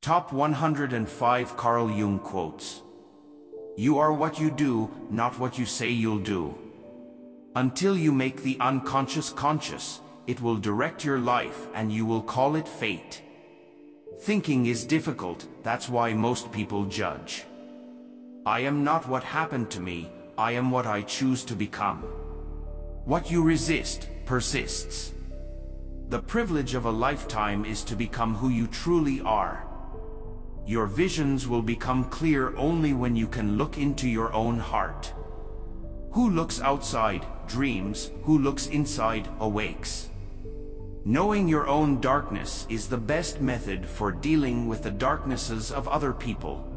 Top 105 Carl Jung quotes. You are what you do, not what you say you'll do. Until you make the unconscious conscious, it will direct your life and you will call it fate. Thinking is difficult, that's why most people judge. I am not what happened to me, I am what I choose to become. What you resist, persists. The privilege of a lifetime is to become who you truly are. Your visions will become clear only when you can look into your own heart. Who looks outside, dreams, who looks inside, awakes. Knowing your own darkness is the best method for dealing with the darknesses of other people.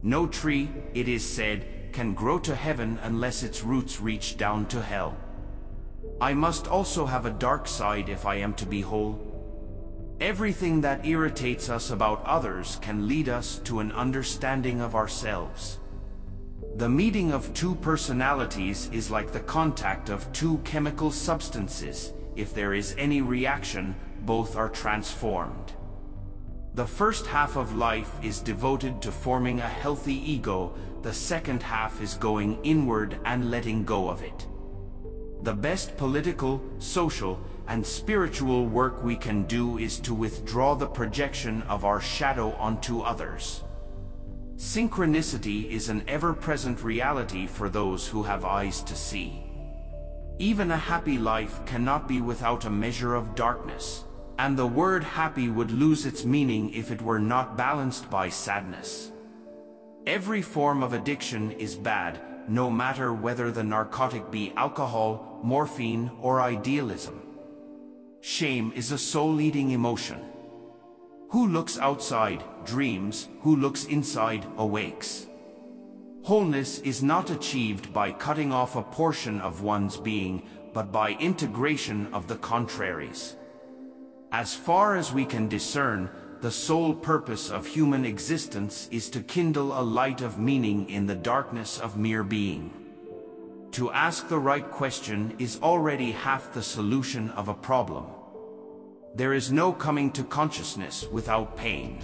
No tree, it is said, can grow to heaven unless its roots reach down to hell. I must also have a dark side if I am to be whole. Everything that irritates us about others can lead us to an understanding of ourselves. The meeting of two personalities is like the contact of two chemical substances. If there is any reaction, both are transformed. The first half of life is devoted to forming a healthy ego, the second half is going inward and letting go of it. The best political, social, and spiritual work we can do is to withdraw the projection of our shadow onto others. Synchronicity is an ever-present reality for those who have eyes to see. Even a happy life cannot be without a measure of darkness, and the word happy would lose its meaning if it were not balanced by sadness. Every form of addiction is bad, no matter whether the narcotic be alcohol, morphine, or idealism. Shame is a soul-eating emotion. Who looks outside, dreams, who looks inside, awakes. Wholeness is not achieved by cutting off a portion of one's being, but by integration of the contraries. As far as we can discern, the sole purpose of human existence is to kindle a light of meaning in the darkness of mere being. To ask the right question is already half the solution of a problem. There is no coming to consciousness without pain.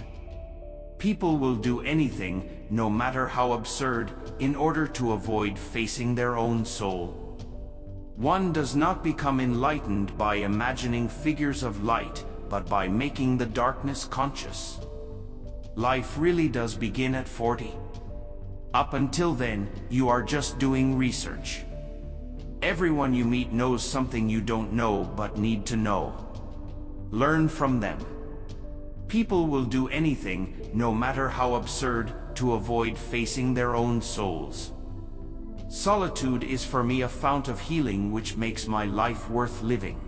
People will do anything, no matter how absurd, in order to avoid facing their own soul. One does not become enlightened by imagining figures of light, but by making the darkness conscious. Life really does begin at 40. Up until then, you are just doing research. Everyone you meet knows something you don't know but need to know. Learn from them. People will do anything, no matter how absurd, to avoid facing their own souls. Solitude is for me a fount of healing which makes my life worth living.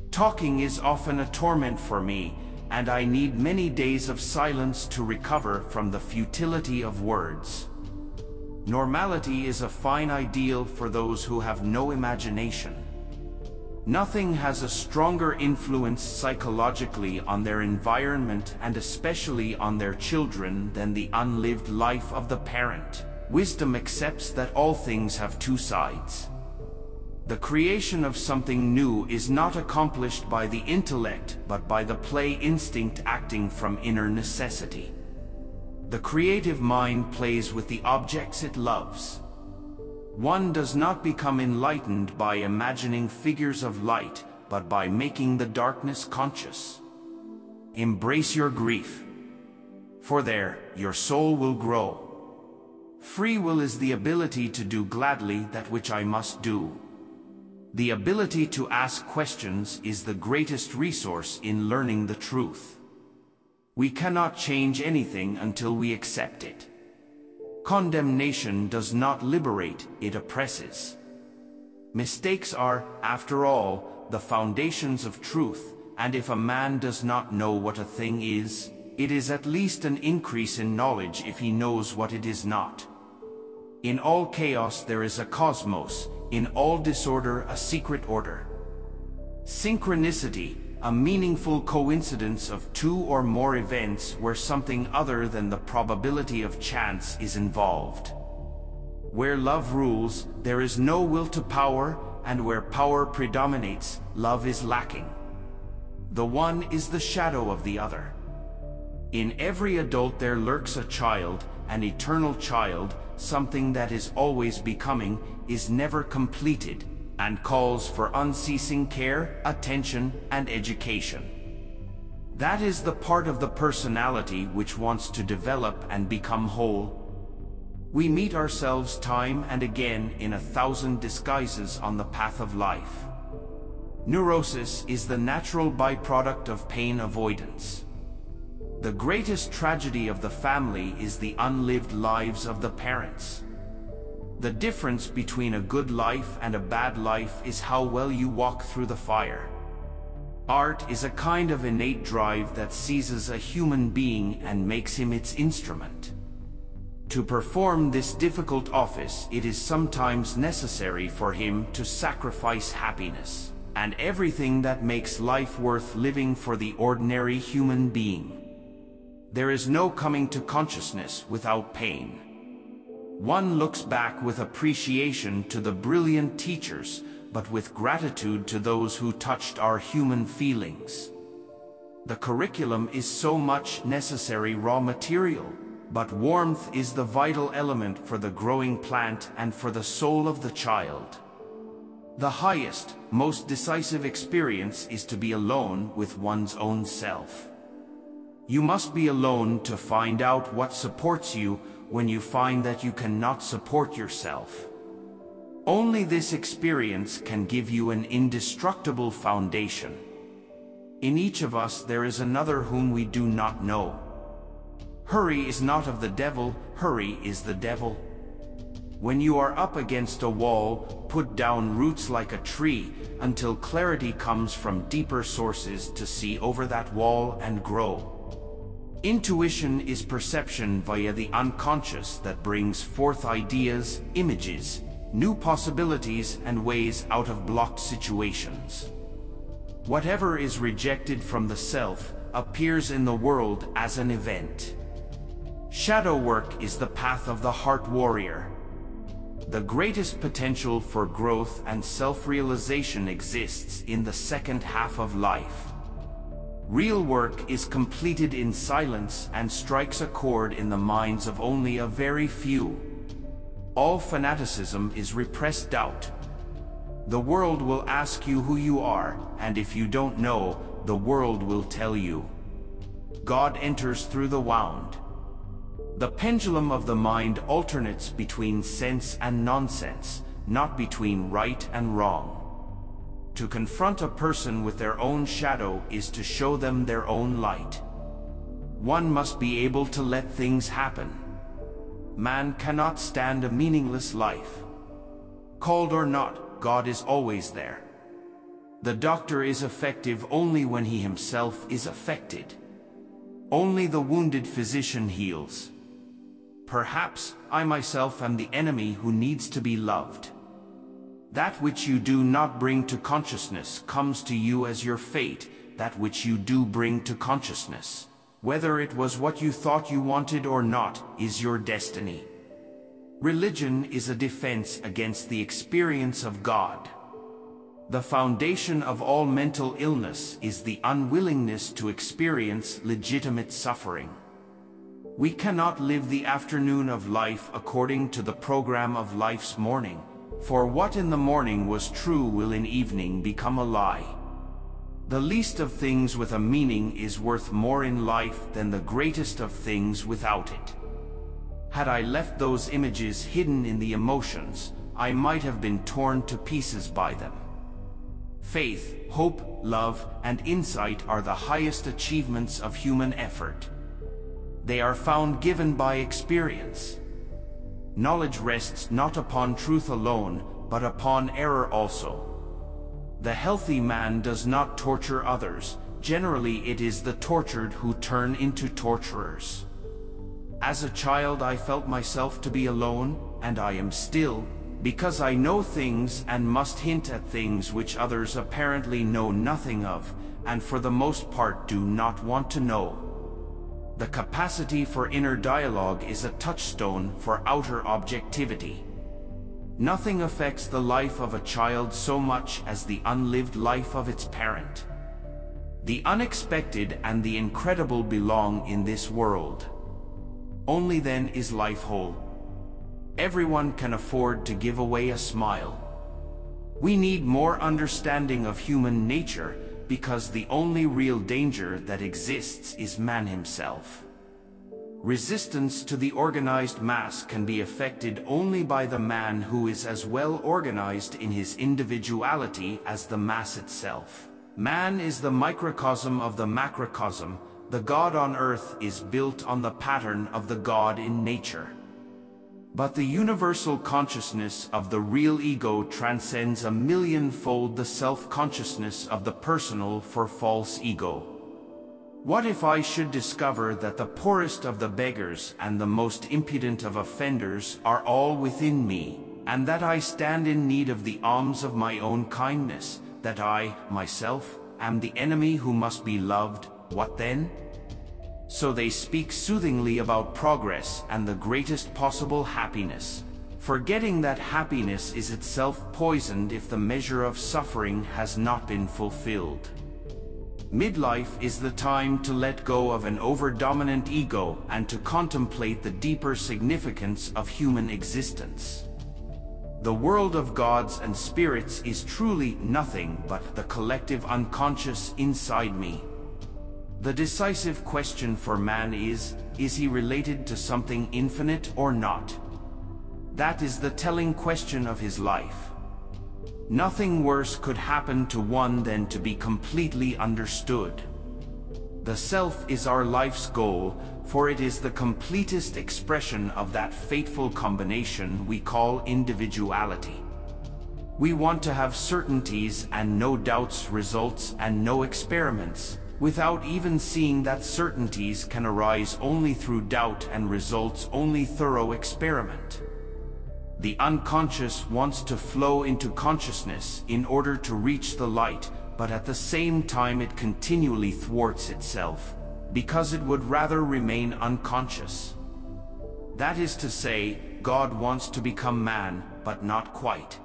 Talking is often a torment for me, and I need many days of silence to recover from the futility of words. Normality is a fine ideal for those who have no imagination. Nothing has a stronger influence psychologically on their environment and especially on their children than the unlived life of the parent. Wisdom accepts that all things have two sides. The creation of something new is not accomplished by the intellect but by the play instinct acting from inner necessity. The creative mind plays with the objects it loves. One does not become enlightened by imagining figures of light, but by making the darkness conscious. Embrace your grief, for there your soul will grow. Free will is the ability to do gladly that which I must do. The ability to ask questions is the greatest resource in learning the truth. We cannot change anything until we accept it. Condemnation does not liberate, it oppresses. Mistakes are, after all, the foundations of truth, and if a man does not know what a thing is, it is at least an increase in knowledge if he knows what it is not. In all chaos there is a cosmos, in all disorder a secret order. Synchronicity, a meaningful coincidence of two or more events where something other than the probability of chance is involved. Where love rules, there is no will to power, and where power predominates, love is lacking. The one is the shadow of the other. In every adult there lurks a child, an eternal child, something that is always becoming, is never completed, and calls for unceasing care, attention, and education. That is the part of the personality which wants to develop and become whole. We meet ourselves time and again in 1,000 disguises on the path of life. Neurosis is the natural byproduct of pain avoidance. The greatest tragedy of the family is the unlived lives of the parents. The difference between a good life and a bad life is how well you walk through the fire. Art is a kind of innate drive that seizes a human being and makes him its instrument. To perform this difficult office, it is sometimes necessary for him to sacrifice happiness and everything that makes life worth living for the ordinary human being. There is no coming to consciousness without pain. One looks back with appreciation to the brilliant teachers, but with gratitude to those who touched our human feelings. The curriculum is so much necessary raw material, but warmth is the vital element for the growing plant and for the soul of the child. The highest, most decisive experience is to be alone with one's own self. You must be alone to find out what supports you when you find that you cannot support yourself. Only this experience can give you an indestructible foundation. In each of us there is another whom we do not know. Hurry is not of the devil, hurry is the devil. When you are up against a wall, put down roots like a tree until clarity comes from deeper sources to see over that wall and grow. Intuition is perception via the unconscious that brings forth ideas, images, new possibilities and ways out of blocked situations. Whatever is rejected from the self appears in the world as an event. Shadow work is the path of the heart warrior. The greatest potential for growth and self-realization exists in the second half of life. Real work is completed in silence and strikes a chord in the minds of only a very few. All fanaticism is repressed doubt. The world will ask you who you are, and if you don't know, the world will tell you. God enters through the wound. The pendulum of the mind alternates between sense and nonsense, not between right and wrong. To confront a person with their own shadow is to show them their own light. One must be able to let things happen. Man cannot stand a meaningless life. Called or not, God is always there. The doctor is effective only when he himself is affected. Only the wounded physician heals. Perhaps I myself am the enemy who needs to be loved. That which you do not bring to consciousness comes to you as your fate. That which you do bring to consciousness, whether it was what you thought you wanted or not, is your destiny. Religion is a defense against the experience of God. The foundation of all mental illness is the unwillingness to experience legitimate suffering. We cannot live the afternoon of life according to the program of life's morning. For what in the morning was true will in evening become a lie. The least of things with a meaning is worth more in life than the greatest of things without it. Had I left those images hidden in the emotions, I might have been torn to pieces by them. Faith, hope, love, and insight are the highest achievements of human effort. They are found given by experience. Knowledge rests not upon truth alone, but upon error also. The healthy man does not torture others. Generally, it is the tortured who turn into torturers. As a child, I felt myself to be alone, and I am still, because I know things and must hint at things which others apparently know nothing of, and for the most part do not want to know. The capacity for inner dialogue is a touchstone for outer objectivity. Nothing affects the life of a child so much as the unlived life of its parent. The unexpected and the incredible belong in this world. Only then is life whole. Everyone can afford to give away a smile. We need more understanding of human nature, because the only real danger that exists is man himself. Resistance to the organized mass can be effected only by the man who is as well organized in his individuality as the mass itself. Man is the microcosm of the macrocosm. The God on earth is built on the pattern of the God in nature. But the universal consciousness of the real ego transcends a millionfold the self-consciousness of the personal for false ego. What if I should discover that the poorest of the beggars and the most impudent of offenders are all within me, and that I stand in need of the alms of my own kindness, that I, myself, am the enemy who must be loved? What then? So they speak soothingly about progress and the greatest possible happiness, forgetting that happiness is itself poisoned if the measure of suffering has not been fulfilled. Midlife is the time to let go of an over-dominant ego and to contemplate the deeper significance of human existence. The world of gods and spirits is truly nothing but the collective unconscious inside me. The decisive question for man is he related to something infinite or not? That is the telling question of his life. Nothing worse could happen to one than to be completely understood. The self is our life's goal, for it is the completest expression of that fateful combination we call individuality. We want to have certainties and no doubts, results and no experiments, without even seeing that certainties can arise only through doubt and results only thorough experiment. The unconscious wants to flow into consciousness in order to reach the light, but at the same time it continually thwarts itself, because it would rather remain unconscious. That is to say, God wants to become man, but not quite.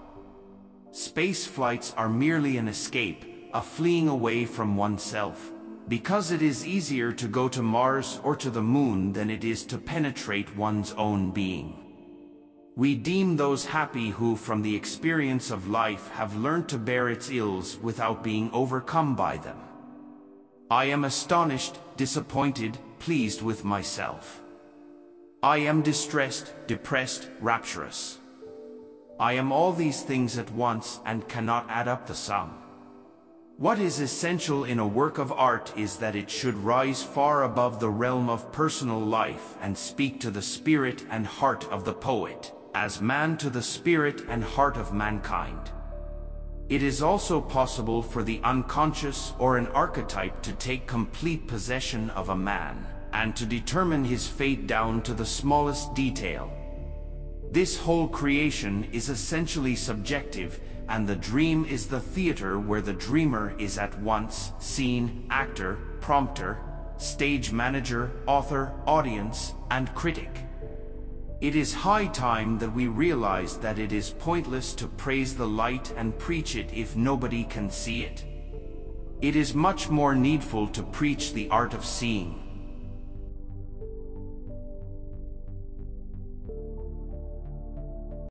Space flights are merely an escape, a fleeing away from oneself, because it is easier to go to Mars or to the moon than it is to penetrate one's own being. We deem those happy who from the experience of life have learned to bear its ills without being overcome by them. I am astonished, disappointed, pleased with myself. I am distressed, depressed, rapturous. I am all these things at once and cannot add up the sum. What is essential in a work of art is that it should rise far above the realm of personal life and speak to the spirit and heart of the poet, as man to the spirit and heart of mankind. It is also possible for the unconscious or an archetype to take complete possession of a man, and to determine his fate down to the smallest detail. This whole creation is essentially subjective, and the dream is the theater where the dreamer is at once scene, actor, prompter, stage manager, author, audience, and critic. It is high time that we realize that it is pointless to praise the light and preach it if nobody can see it. It is much more needful to preach the art of seeing.